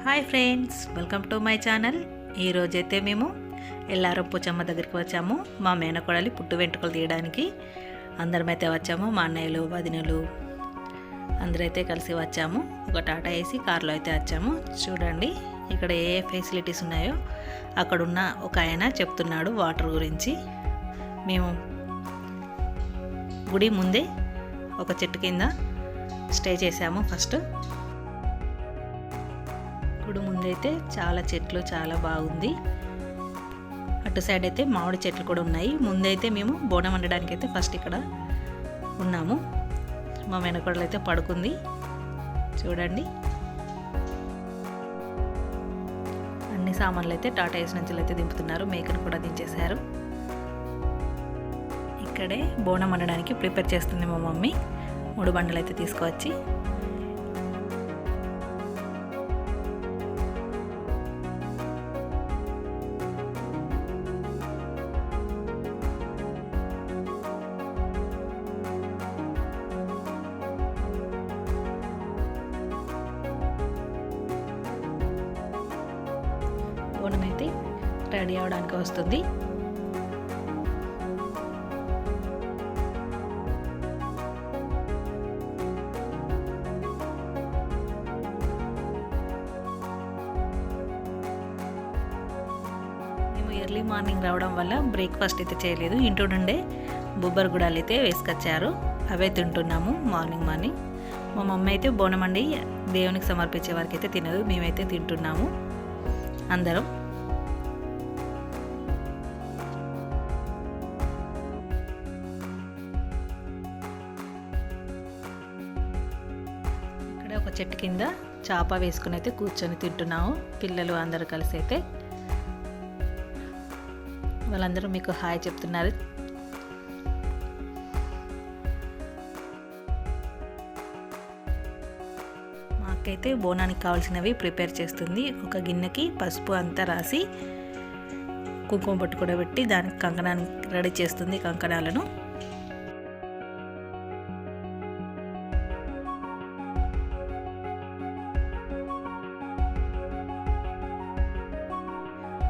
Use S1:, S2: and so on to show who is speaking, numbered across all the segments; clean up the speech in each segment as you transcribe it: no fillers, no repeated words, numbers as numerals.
S1: Hi friends, welcome to my channel. ఈరోజైతే మేము ఎల్లారం పోచమ్మ దగ్గరికి వచ్చాము. మా మేనకోడలి పుట్టు వెంట్రుకలు తీయడానికి అందరమైతే వచ్చాము. మా అన్నయ్యలు, వదినలు అందరైతే కలిసి వచ్చాము. ఒక టాటా వేసి కార్లో అయితే వచ్చాము. చూడండి ఇక్కడ ఏ ఫెసిలిటీస్ ఉన్నాయో అక్కడున్న ఒక ఆయన చెప్తున్నాడు వాటర్ గురించి. మేము గుడి ముందే ఒక చెట్టు కింద స్టే చేసాము. ఫస్ట్ గుడి ముందైతే చాలా చెట్లు, చాలా బాగుంది. అటు సైడ్ అయితే మామిడి చెట్లు కూడా ఉన్నాయి. ముందైతే మేము బోనం వండడానికి అయితే ఫస్ట్ ఇక్కడ ఉన్నాము. మా వెనకడలు అయితే పడుకుంది. చూడండి అన్ని సామాన్లు అయితే టాటా ఏస్ నుంచి అయితే దింపుతున్నారు. మేకను కూడా దించేశారు. ఇక్కడే బోనం వండడానికి ప్రిపేర్ చేస్తుంది మా మమ్మీ. 3 బండలు అయితే తీసుకువచ్చి బోనం అయితే రెడీ అవడానికి వస్తుంది. ఎర్లీ మార్నింగ్ రావడం వల్ల బ్రేక్ఫాస్ట్ అయితే చేయలేదు. ఇంటి నుండే బొబ్బర్ గుడాలు అయితే వేసుకొచ్చారు. అవే తింటున్నాము మార్నింగ్. మా మమ్మీ అయితే బోనం అండి దేవునికి సమర్పించే వరకు అయితే తినదు. మేమైతే తింటున్నాము అందరం. ఇక్కడ ఒక చెట్టు కింద చాప వేసుకుని అయితే కూర్చొని తింటున్నాము. పిల్లలు అందరూ కలిసి అయితే వాళ్ళందరూ మీకు హాయ్ చెప్తున్నారు. మాకైతే బోనానికి కావాల్సినవి ప్రిపేర్ చేస్తుంది. ఒక గిన్నెకి పసుపు అంతా రాసి కుంకుమ పట్టు కూడా పెట్టి దానికి కంకణాన్ని రెడీ చేస్తుంది. కంకణాలను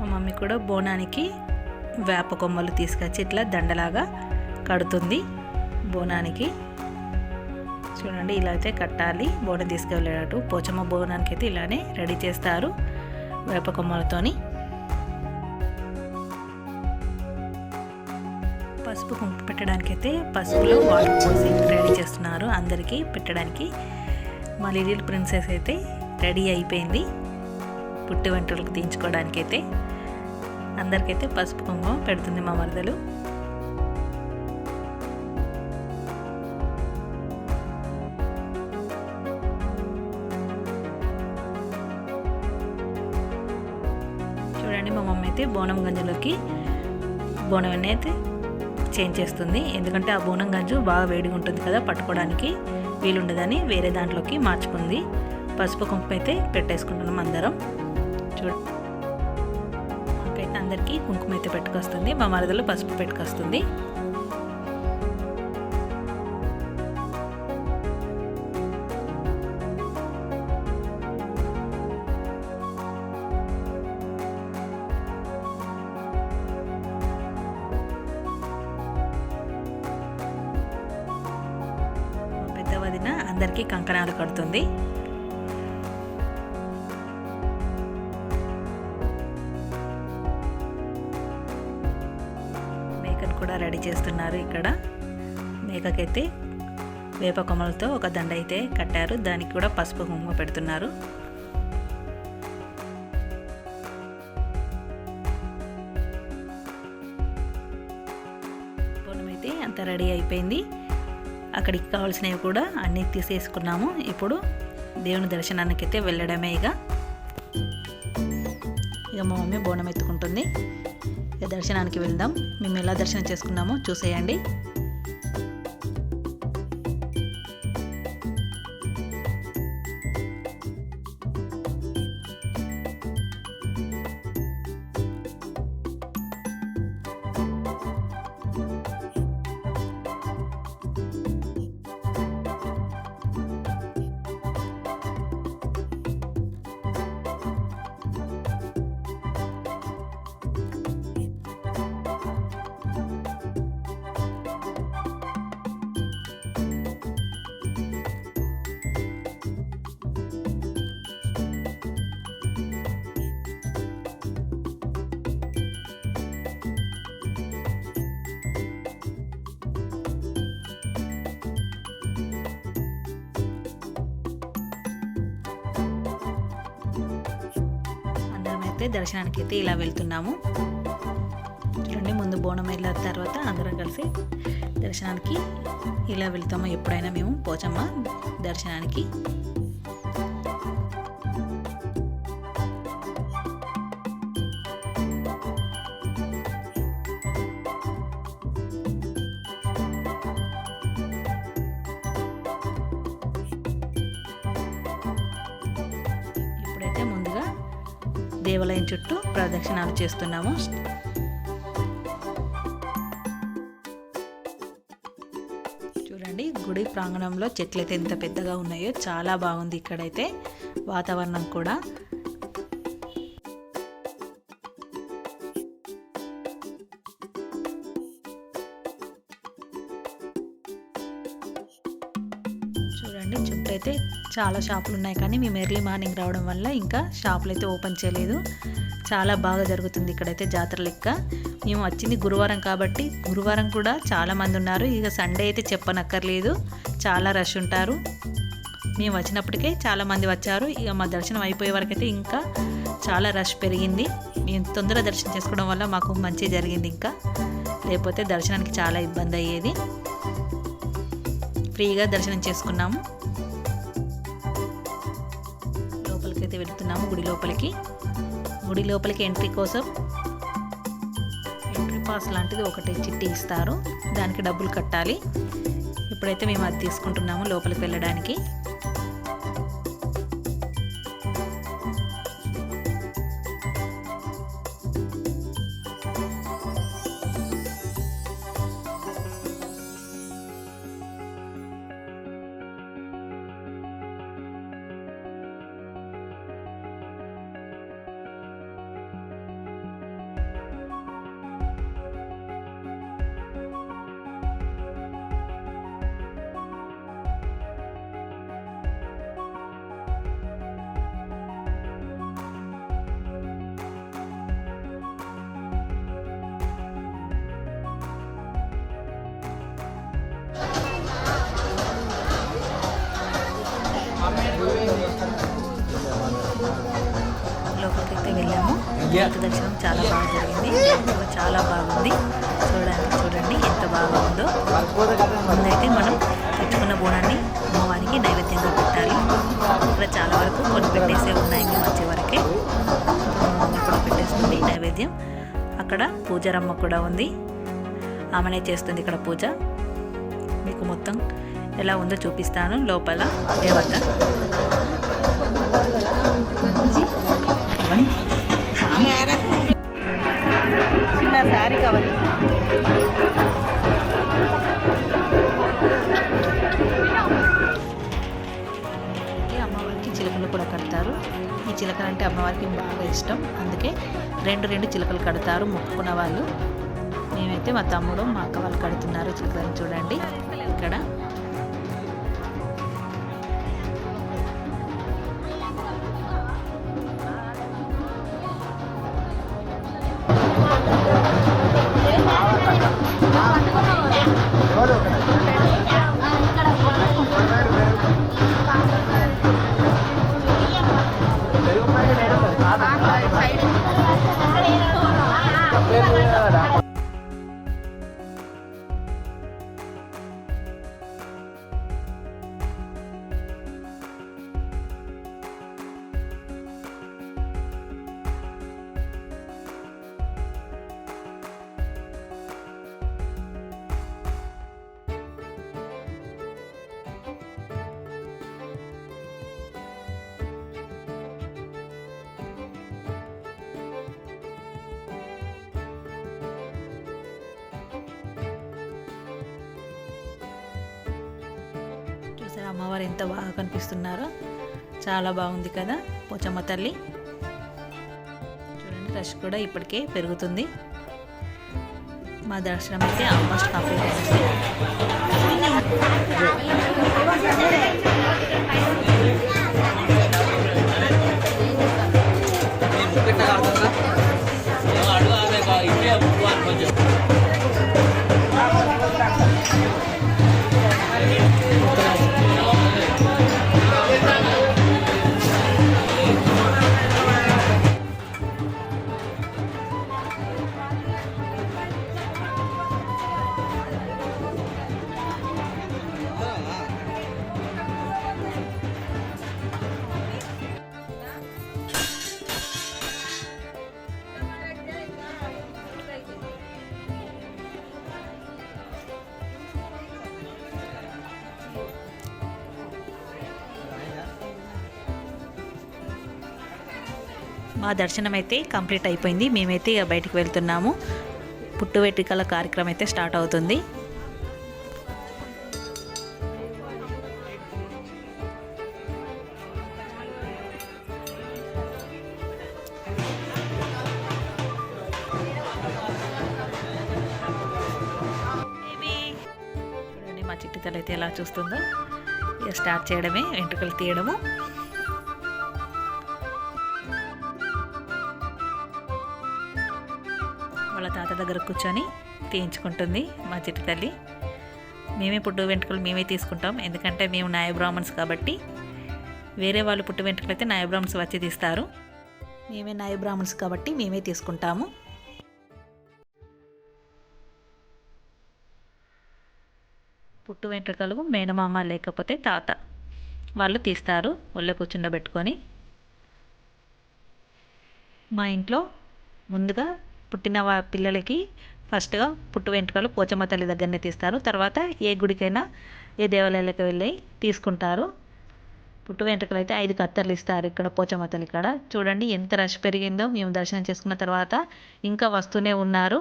S1: మా మమ్మీ కూడా బోనానికి వేప కొమ్మలు తీసుకొచ్చి ఇట్లా దండలాగా కడుతుంది బోనానికి. చూడండి ఇలా అయితే కట్టాలి బోనం తీసుకెళ్ళేటట్టు. పోచమ్మ బోనానికి అయితే ఇలానే రెడీ చేస్తారు వేప కొమ్మలతోని. పసుపు కుంకుమ పెట్టడానికి అయితే పసుపులో వాటర్ పోసి రెడీ చేస్తున్నారు అందరికీ పెట్టడానికి. మా లిటిల్ ప్రిన్సెస్ అయితే రెడీ అయిపోయింది పుట్టి వెంట్రుకలకు తీయించుకోవడానికి అయితే. అందరికైతే పసుపు కుంకుమ పెడుతుంది మా మరదలు. చూడండి మా మమ్మీ అయితే బోనం గంజులోకి బోనం అయితే చేంజ్ చేస్తుంది. ఎందుకంటే ఆ బోనం గంజు బాగా వేడిగా ఉంటుంది కదా, పట్టుకోవడానికి వీలుండదని వేరే దాంట్లోకి మార్చుకుంది. పసుపు కుంకుమ అయితే పెట్టేసుకుంటున్నాం అందరం. చూడండి అందరికీ కుంకుమ అయితే పెట్టుకొస్తుంది. మా మరదలు పసుపు పెట్టుకొస్తుంది. పెద్ద వదిన అందరికీ కంకణాలు కడుతుంది. కూడా రెడీ చేస్తున్నారు. ఇక్కడ మేకకైతే వేప కొమ్మలతో ఒక దండ అయితే కట్టారు. దానికి కూడా పసుపు కుంకుమ పెడుతున్నారు. బోనం అయితే అంత రెడీ అయిపోయింది. అక్కడికి కావాల్సినవి కూడా అన్నీ తీసేసుకున్నాము. ఇప్పుడు దేవుని దర్శనానికి అయితే వెళ్ళడమే. ఇక మా మమ్మీ బోనం ఎత్తుకుంటుంది. దర్శనానికి వెళ్దాం. మేము ఎలా దర్శనం చేసుకున్నామో చూసేయండి. అయితే దర్శనానికి అయితే ఇలా వెళ్తున్నాము. చూడండి, ముందు బోనం వెళ్ళిన తర్వాత అందరం కలిసి దర్శనానికి ఇలా వెళ్తాము ఎప్పుడైనా మేము పోచమ్మ దర్శనానికి. ఇప్పుడైతే ముందుగా దేవాలయం చుట్టూ ప్రదక్షిణాలు చేస్తున్నాము. చూడండి, గుడి ప్రాంగణంలో చెట్లు అయితే ఎంత పెద్దగా ఉన్నాయో, చాలా బాగుంది ఇక్కడైతే వాతావరణం కూడా. చూడండి, చుట్టూ అయితే చాలా షాపులు ఉన్నాయి, కానీ మేము ఎర్లీ మార్నింగ్ రావడం వల్ల ఇంకా షాపులు అయితే ఓపెన్ చేయలేదు. చాలా బాగా జరుగుతుంది ఇక్కడైతే జాతర లెక్క. మేము వచ్చింది గురువారం కాబట్టి గురువారం కూడా చాలామంది ఉన్నారు. ఇక సండే అయితే చెప్పనక్కర్లేదు, చాలా రష్ ఉంటారు. మేము వచ్చినప్పటికే చాలామంది వచ్చారు. ఇక మా దర్శనం అయిపోయే వరకైతే ఇంకా చాలా రష్ పెరిగింది. మేము తొందరగా దర్శనం చేసుకోవడం వల్ల మాకు మంచి జరిగింది. ఇంకా లేకపోతే దర్శనానికి చాలా ఇబ్బంది అయ్యేది. ఫ్రీగా దర్శనం చేసుకున్నాము. లోపలికైతే వెళ్తున్నాము, గుడి లోపలికి. గుడి లోపలికి ఎంట్రీ కోసం ఎంట్రీ పాస్ లాంటిది ఒకటి చిట్టి ఇస్తారు, దానికి డబ్బులు కట్టాలి. ఇప్పుడైతే మేము అది తీసుకుంటున్నాము లోపలికి వెళ్ళడానికి. లోపలికైతే వెళ్ళాము. దర్శనం చాలా బాగా జరిగింది, చాలా బాగుంది. చూడండి ఎంత బాగా ఉందో. ముందైతే మనం తెచ్చుకున్న బోనాన్ని అమ్మవారికి నైవేద్యంగా పెట్టాలి. ఇక్కడ చాలా వరకు కొన్ని పెట్టేసే ఉన్నాయి, మేము వచ్చే వరకే. ఇప్పుడు పెట్టేస్తుంది నైవేద్యం. అక్కడ పూజారమ్మ కూడా ఉంది, ఆమెనే చేస్తుంది ఇక్కడ పూజ. మీకు మొత్తం ఎలా ఉందో చూపిస్తాను లోపల దేవత. సారీ కావాలి. అమ్మవారికి చిలుకలు కూడా కడతారు. ఈ చిలకలు అంటే అమ్మవారికి బాగా ఇష్టం, అందుకే రెండు చిలుకలు కడతారు మొక్కుకున్న వాళ్ళు. మేమైతే మా తమ్ముడు మా అక్క వాళ్ళు కడుతున్నారు చిలుకలను. చూడండి ఇక్కడ అమ్మవారు ఎంత బాగా కనిపిస్తున్నారో, చాలా బాగుంది కదా పోచమ్మ తల్లి. చూడండి, రష్ కూడా ఇప్పటికే పెరుగుతుంది. మా దర్శనం అయితే ఆల్మోస్ట్ కంప్లీట్ అయింది. మా దర్శనం అయితే కంప్లీట్ అయిపోయింది. మేమైతే ఇక బయటికి వెళ్తున్నాము. పుట్టు వెంట్రుకల కార్యక్రమం అయితే స్టార్ట్ అవుతుంది. చూడండి మా చిట్టి తల్లి అయితే ఎలా చూస్తుందో. ఇక స్టార్ట్ చేయడమే, వెంట్రుకలు తీయడము. వాళ్ళ తాత దగ్గర కూర్చొని తీయించుకుంటుంది మా చిట్టి తల్లి. మేమే పుట్టు వెంట్రుకలు మేమే తీసుకుంటాం, ఎందుకంటే మేము నాయ బ్రాహ్మణ్స్ కాబట్టి. వేరే వాళ్ళు పుట్టు వెంట్రుకలు అయితే నాయ బ్రాహ్మణ్స్ వచ్చి తీస్తారు. మేమే నాయ బ్రాహ్మణ్స్ కాబట్టి మేమే తీసుకుంటాము. పుట్టు వెంట్రుకలు మేనమామ లేకపోతే తాత వాళ్ళు తీస్తారు ఒళ్ళో కూర్చుండబెట్టుకొని. మా ఇంట్లో ముందుగా పుట్టిన పిల్లలకి ఫస్ట్గా పుట్టు వెంట్రుకలు పోచమ్మ తల్లి దగ్గరనే తీస్తారు. తర్వాత ఏ గుడికైనా ఏ దేవాలయాలకు వెళ్ళి తీసుకుంటారు. పుట్టు వెంట్రుకలు అయితే 5 కత్తర్లు ఇస్తారు ఇక్కడ పోచమ్మ తల్లి కాడ. చూడండి ఎంత రష్ పెరిగిందో. మేము దర్శనం చేసుకున్న తర్వాత ఇంకా వస్తూనే ఉన్నారు.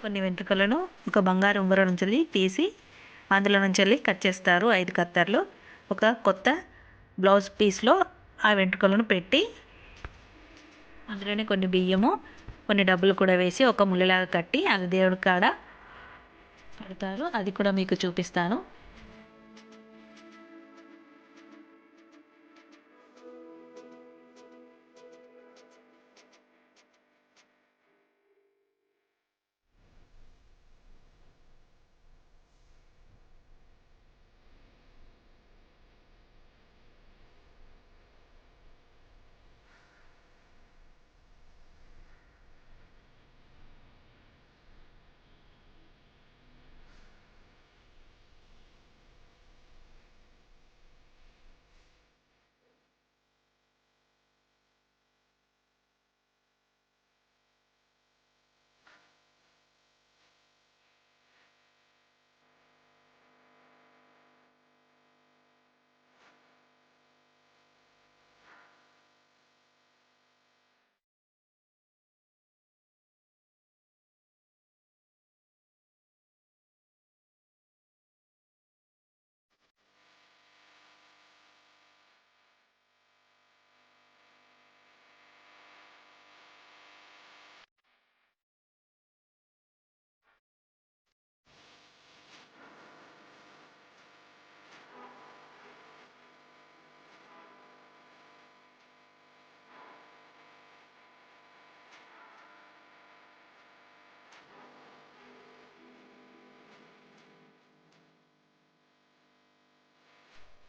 S1: కొన్ని వెంట్రుకలను ఒక బంగారు ఉంగరం నుంచి తీసి అందులో నుంచి కట్ చేస్తారు 5 కత్తర్లు. ఒక కొత్త బ్లౌజ్ పీస్లో ఆ వెంట్రుకలను పెట్టి అందులోనే కొన్ని బియ్యము, కొన్ని డబ్బులు కూడా వేసి ఒక ముళ్ళలాగా కట్టి అది దేవుడి కాడ కడతారు. అది కూడా మీకు చూపిస్తాను.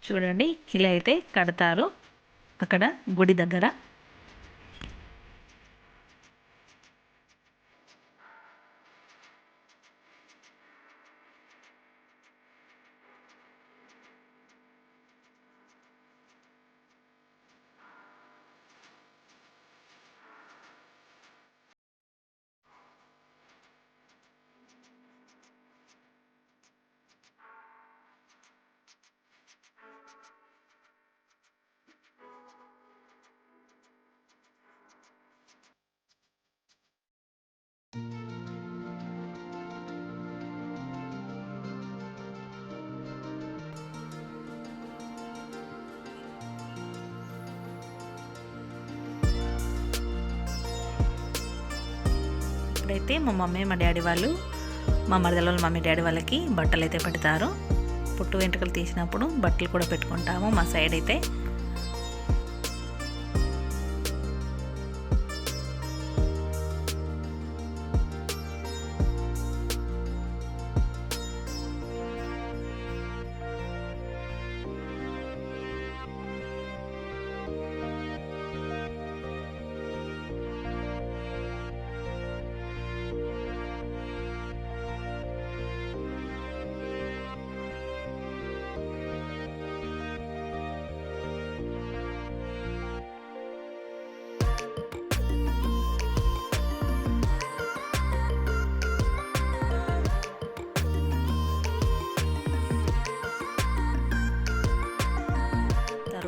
S1: చూడండి ఇలా అయితే కడతారు అక్కడ గుడి దగ్గర. ఇప్పుడైతే మా మమ్మీ మా డాడీ వాళ్ళు, మా మరదల వాళ్ళ మమ్మీ డాడీ వాళ్ళకి బట్టలు అయితే పెడతారు. పుట్టు వెంట్రుకలు తీసినప్పుడు బట్టలు కూడా పెట్టుకుంటాము మా సైడ్ అయితే.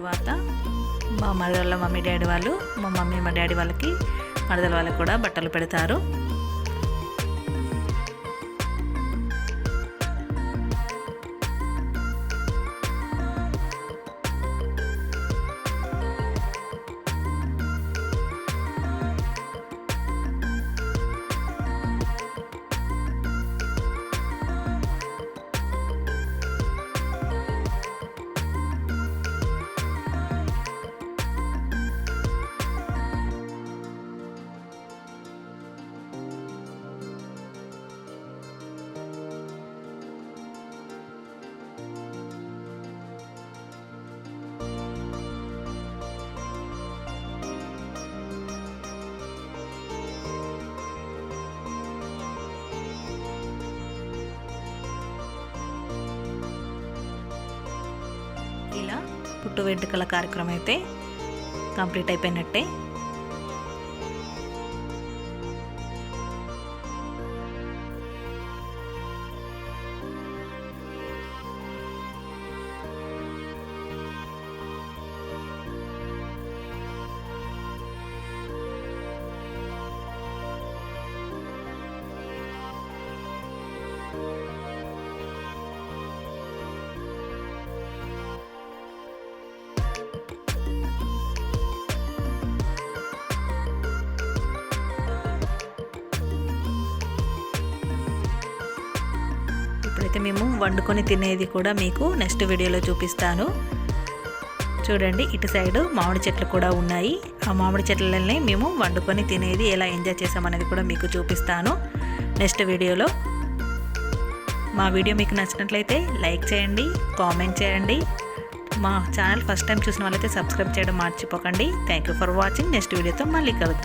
S1: తర్వాత మా మరదల మమ్మీ డాడీ వాళ్ళు, మా మమ్మీ మా డాడీ వాళ్ళకి, మరదల వాళ్ళకి కూడా బట్టలు పెడతారు. ఇలా పుట్టు వెంట్రుకల కార్యక్రమం అయితే కంప్లీట్ అయిపోయినట్టే. ఇప్పుడైతే మేము వండుకొని తినేది కూడా మీకు నెక్స్ట్ వీడియోలో చూపిస్తాను. చూడండి, ఇటు సైడు మామిడి చెట్లు కూడా ఉన్నాయి. ఆ మామిడి చెట్లనే మేము వండుకొని తినేది ఎలా ఎంజాయ్ చేసామనేది కూడా మీకు చూపిస్తాను నెక్స్ట్ వీడియోలో. మా వీడియో మీకు నచ్చినట్లయితే లైక్ చేయండి, కామెంట్ చేయండి. మా ఛానల్ ఫస్ట్ టైం చూసిన వాళ్ళైతే సబ్స్క్రైబ్ చేయడం మర్చిపోకండి. Thank you for watching. Next వీడియోతో మళ్ళీ కలుద్దాం.